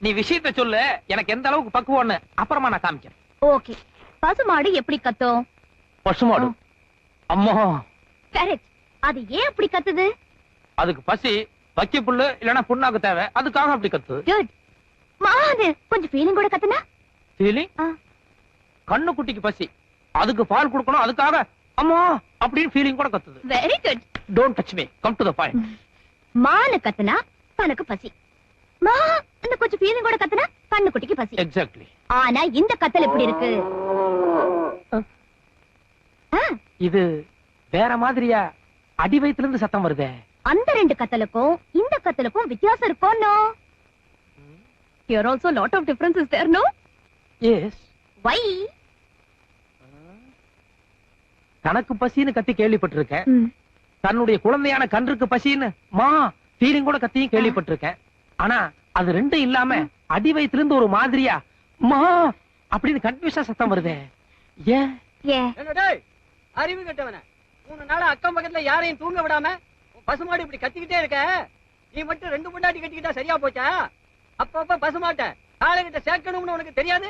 நீ விஷயத்த சொல்லு, எனக்கு எந்த அளவுக்கு பக்குவம்னு அப்புறமா நான் காமிக்கிறேன். ஓகே. பசுமாடு எப்படி கத்தும்? பசுமாடு அம்மா கரெக்ட். அது ஏன் அப்படி கத்துது? அதுக்கு பசி, வக்கி புல்லு இல்லனா புண்ணாக்கு தேவை, அதுக்காக அப்படி கத்துது. குட். மாது கொஞ்சம் ஃபீலிங் கூட கத்துனா? ஃபீலிங்? கண்ணு குட்டிக்கு பசி, அதுக்கு பால் கொடுக்கணும், அதுக்காக அம்மா அப்படின்னு ஃபீலிங் கூட கத்துது. Very good. Don't touch me, come to the point. மானு கத்துனா தனக்கு பசி, மா இந்த கொஞ்சம் ஃபீலிங் கூட கத்துனா கண்ணு குட்டிக்கு பசி. எக்ஸாக்ட்லி. ஆனா இந்த கத்தல் எப்படி இருக்கு? இது வேற மாதிரியா அடி வயித்துல இருந்து சத்தம் வருதே. அந்த ரெண்டு கத்தலுக்கும் இந்த கத்தலுக்கும் வித்தியாசம் இருக்கும். No, here also lot of difference is there, no? Yes. Why? தனக்கு பசின்னு கத்தி கேள்விப்பட்டிருக்கேன், தன்னுடைய குழந்தையான கன்றுக்கு பசின்னு மா ஃபீலிங் கூட கத்தியும் கேள்விப்பட்டிருக்கேன். ஆனா அது ரெண்டும் இல்லாம அடி வயித்துல இருந்து ஒரு மாதிரியா மா அப்படின்னு கன்ஃபியூஷன் சத்தம் வருதே. ஏன்? அறிவு கட்டவன 3 நாளா அக்கம் பக்கத்துல யாரையும் தூங்க விடாம பசுமாடு இப்படி கத்திக்கிட்டே இருக்க. நீ மட்டும் 2 பொண்டாட்டி கட்டிக்கிட்டா சரியா போச்சா? அப்பப்ப பசுமாட்ட காலைகிட்ட சேர்க்கணும்னு உனக்கு தெரியாது?